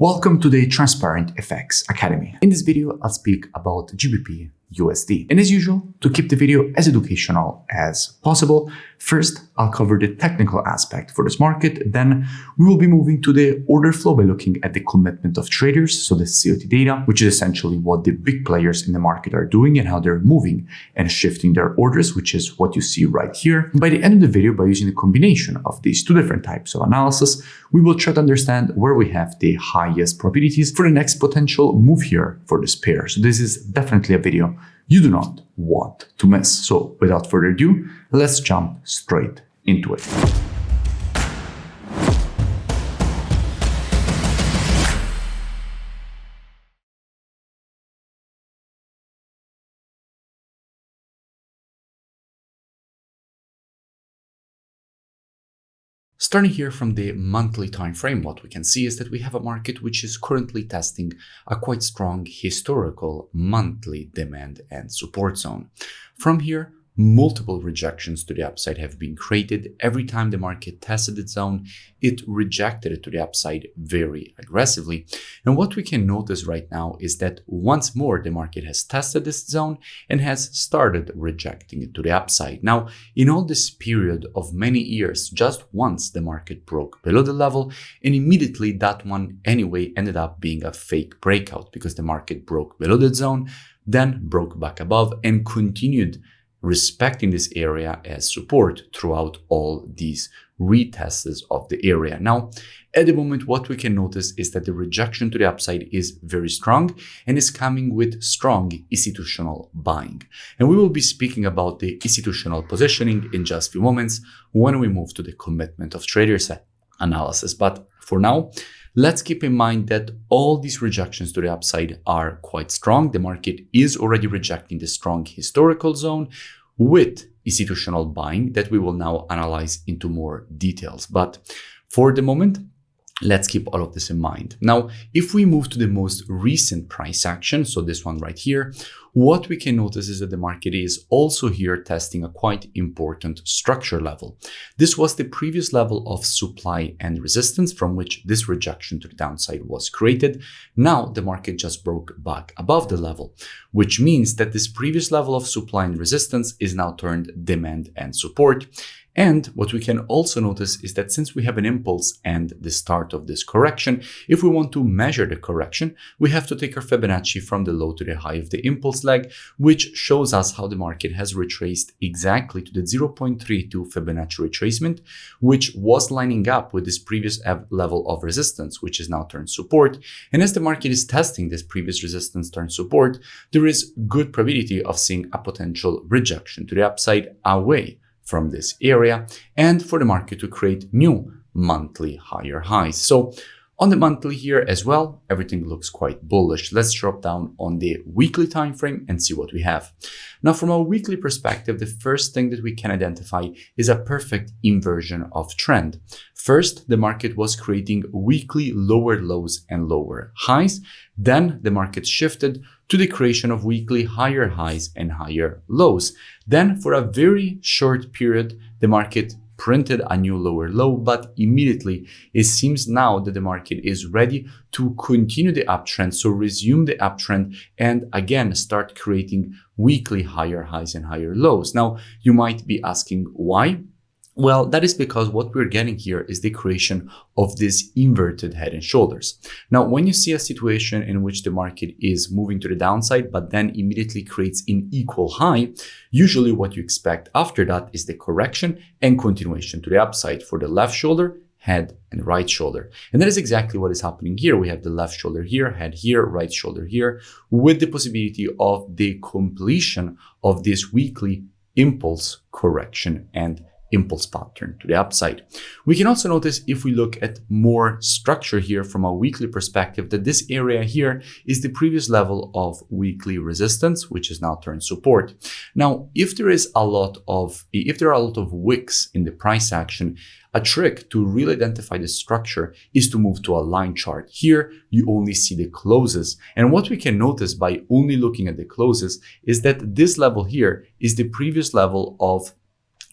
Welcome to the Transparent FX Academy. In this video, I'll speak about GBPUSD. And as usual, to keep the video as educational as possible, first, I'll cover the technical aspect for this market. Then we will be moving to the order flow by looking at the commitment of traders, so the COT data, which is essentially what the big players in the market are doing and how they're moving and shifting their orders, which is what you see right here. By the end of the video, by using a combination of these two different types of analysis, we will try to understand where we have the highest probabilities for the next potential move here for this pair. So this is definitely a video you do not want to miss. So without further ado, let's jump straight into it. Starting here from the monthly time frame, what we can see is that we have a market which is currently testing a quite strong historical monthly demand and support zone. From here, multiple rejections to the upside have been created. Every time the market tested its zone, it rejected it to the upside very aggressively. And what we can notice right now is that once more, the market has tested this zone and has started rejecting it to the upside. Now, in all this period of many years, just once the market broke below the level, and immediately that one anyway ended up being a fake breakout because the market broke below the zone, then broke back above and continued respecting this area as support throughout all these retests of the area. Now, at the moment, what we can notice is that the rejection to the upside is very strong and is coming with strong institutional buying. And we will be speaking about the institutional positioning in just a few moments when we move to the commitment of traders analysis. But for now, let's keep in mind that all these rejections to the upside are quite strong. The market is already rejecting the strong historical zone with institutional buying that we will now analyze into more details. But for the moment, let's keep all of this in mind. Now, if we move to the most recent price action, so this one right here, what we can notice is that the market is also here testing a quite important structure level. This was the previous level of supply and resistance from which this rejection to the downside was created. Now the market just broke back above the level, which means that this previous level of supply and resistance is now turned demand and support. And what we can also notice is that since we have an impulse and the start of this correction, if we want to measure the correction, we have to take our Fibonacci from the low to the high of the impulse leg, which shows us how the market has retraced exactly to the 0.32 Fibonacci retracement, which was lining up with this previous level of resistance, which is now turned support. And as the market is testing this previous resistance turned support, there is good probability of seeing a potential rejection to the upside away from this area and for the market to create new monthly higher highs. So on the monthly here as well, everything looks quite bullish. Let's drop down on the weekly time frame and see what we have. Now, from a weekly perspective, the first thing that we can identify is a perfect inversion of trend. First, the market was creating weekly lower lows and lower highs. Then the market shifted to the creation of weekly higher highs and higher lows. Then for a very short period, the market printed a new lower low, but immediately it seems now that the market is ready to continue the uptrend, so resume the uptrend and again start creating weekly higher highs and higher lows. Now, you might be asking why? Well, that is because what we're getting here is the creation of this inverted head and shoulders. Now, when you see a situation in which the market is moving to the downside, but then immediately creates an equal high, usually what you expect after that is the correction and continuation to the upside for the left shoulder, head, and right shoulder. And that is exactly what is happening here. We have the left shoulder here, head here, right shoulder here, with the possibility of the completion of this weekly impulse correction and impulse pattern to the upside. We can also notice if we look at more structure here from a weekly perspective that this area here is the previous level of weekly resistance, which is now turned support. Now, if there are a lot of wicks in the price action, a trick to really identify the structure is to move to a line chart. Here, you only see the closes. And what we can notice by only looking at the closes is that this level here is the previous level of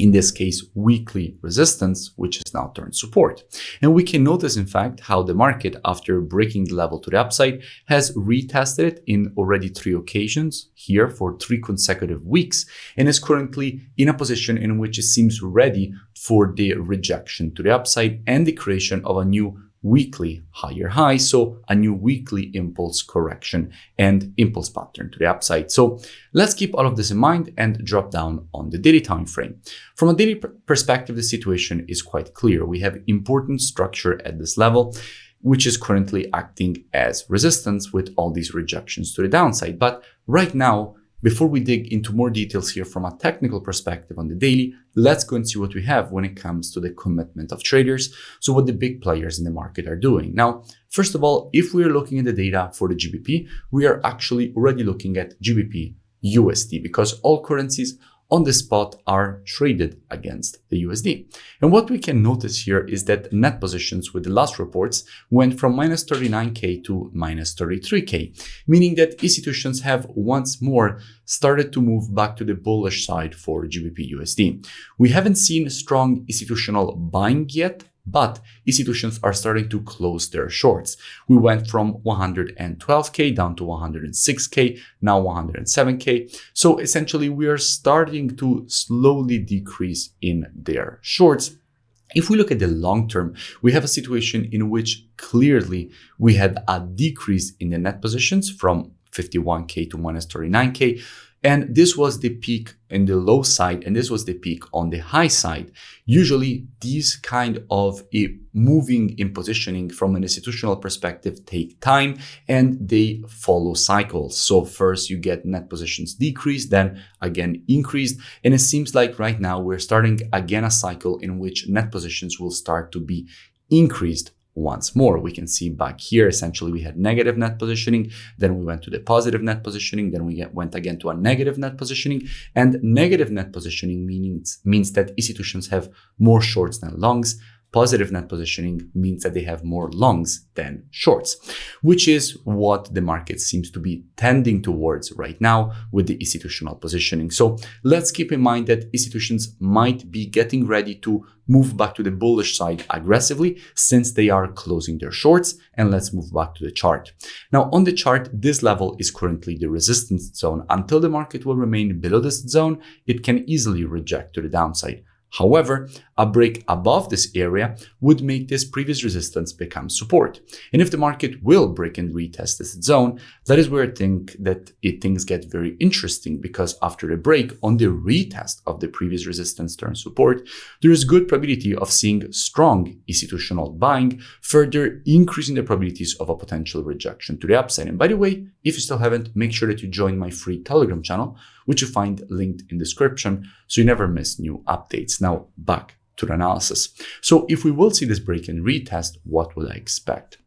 in this case, weekly resistance, which is now turned support. And we can notice, in fact, how the market, after breaking the level to the upside, has retested it in already 3 occasions here for 3 consecutive weeks, and is currently in a position in which it seems ready for the rejection to the upside and the creation of a new weekly higher high, so a new weekly impulse correction and impulse pattern to the upside. So let's keep all of this in mind and drop down on the daily time frame. From a daily perspective, the situation is quite clear. We have important structure at this level, which is currently acting as resistance with all these rejections to the downside. But right now, before we dig into more details here from a technical perspective on the daily, let's go and see what we have when it comes to the commitment of traders. So what the big players in the market are doing. Now, first of all, if we're looking at the data for the GBP, we are actually already looking at GBPUSD because all currencies on the spot are traded against the USD. And what we can notice here is that net positions with the last reports went from minus 39K to minus 33K, meaning that institutions have once more started to move back to the bullish side for GBPUSD. We haven't seen strong institutional buying yet, but institutions are starting to close their shorts. We went from 112K down to 106K, now 107K. So essentially we are starting to slowly decrease in their shorts. If we look at the long term, we have a situation in which clearly we had a decrease in the net positions from 51K to minus 39K. And this was the peak in the low side, and this was the peak on the high side. Usually, these kind of moving in positioning from an institutional perspective take time and they follow cycles. So first you get net positions decreased, then again increased. And it seems like right now we're starting again a cycle in which net positions will start to be increased once more. We can see back here, essentially we had negative net positioning, then we went to the positive net positioning, then we went again to a negative net positioning, and negative net positioning means that institutions have more shorts than longs. Positive net positioning means that they have more longs than shorts, which is what the market seems to be tending towards right now with the institutional positioning. So let's keep in mind that institutions might be getting ready to move back to the bullish side aggressively since they are closing their shorts. And let's move back to the chart. Now on the chart, this level is currently the resistance zone. Until the market will remain below this zone, it can easily reject to the downside. However, a break above this area would make this previous resistance become support. And if the market will break and retest this zone, that is where I think that things get very interesting, because after a break on the retest of the previous resistance turn support, there is good probability of seeing strong institutional buying, further increasing the probabilities of a potential rejection to the upside. And by the way, if you still haven't, make sure that you join my free Telegram channel, which you find linked in the description, so you never miss new updates. Now back to the analysis. So if we will see this break and retest, what will I expect?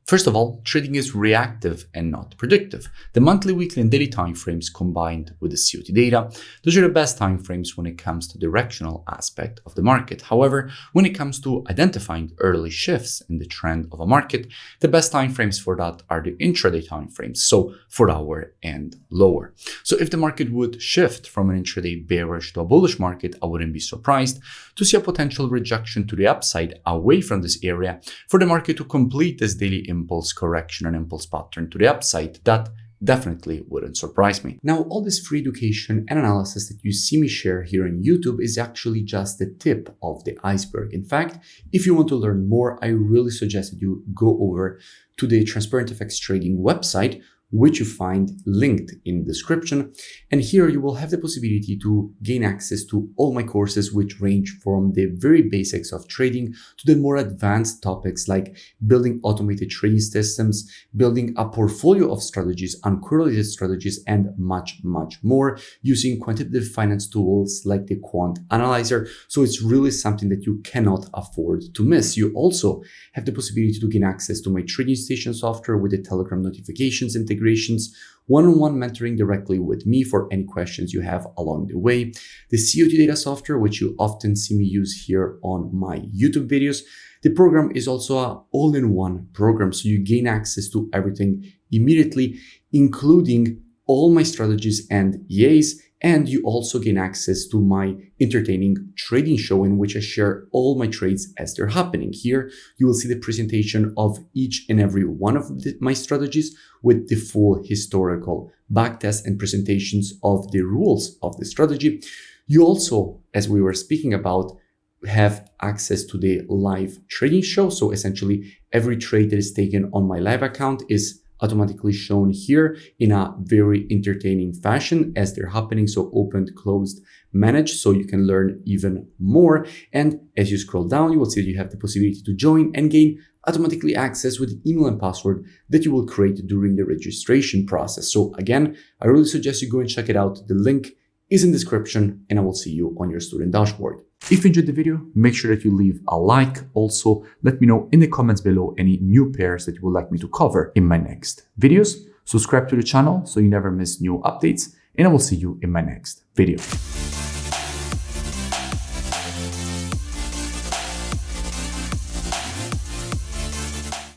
First of all, trading is reactive and not predictive. The monthly, weekly, and daily timeframes combined with the COT data, those are the best timeframes when it comes to directional aspect of the market. However, when it comes to identifying early shifts in the trend of a market, the best timeframes for that are the intraday timeframes, so 4-hour and lower. So if the market would shift from an intraday bearish to a bullish market, I wouldn't be surprised to see a potential rejection to the upside away from this area for the market to complete this daily impulse correction and impulse pattern to the upside. That definitely wouldn't surprise me. Now, all this free education and analysis that you see me share here on YouTube is actually just the tip of the iceberg. In fact, if you want to learn more, I really suggest that you go over to the Transparent FX Trading website, which you find linked in the description. And here you will have the possibility to gain access to all my courses, which range from the very basics of trading to the more advanced topics like building automated trading systems, building a portfolio of strategies, uncorrelated strategies, and much, much more using quantitative finance tools like the Quant Analyzer. So it's really something that you cannot afford to miss. You also have the possibility to gain access to my trading station software with the Telegram notifications integrations, one-on-one mentoring directly with me for any questions you have along the way, the COT data software, which you often see me use here on my YouTube videos. The program is also an all-in-one program, so you gain access to everything immediately, including all my strategies and EAs, And you also gain access to my entertaining trading show in which I share all my trades as they're happening. Here, you will see the presentation of each and every one of my strategies with the full historical backtest and presentations of the rules of the strategy. You also, as we were speaking about, have access to the live trading show. So essentially, every trade that is taken on my live account is automatically shown here in a very entertaining fashion as they're happening. So opened, closed, managed, so you can learn even more. And as you scroll down, you will see that you have the possibility to join and gain automatically access with the email and password that you will create during the registration process. So again, I really suggest you go and check it out. The link is in the description, and I will see you on your student dashboard. If you enjoyed the video, make sure that you leave a like. Also, let me know in the comments below any new pairs that you would like me to cover in my next videos. Subscribe to the channel so you never miss new updates, and I will see you in my next video.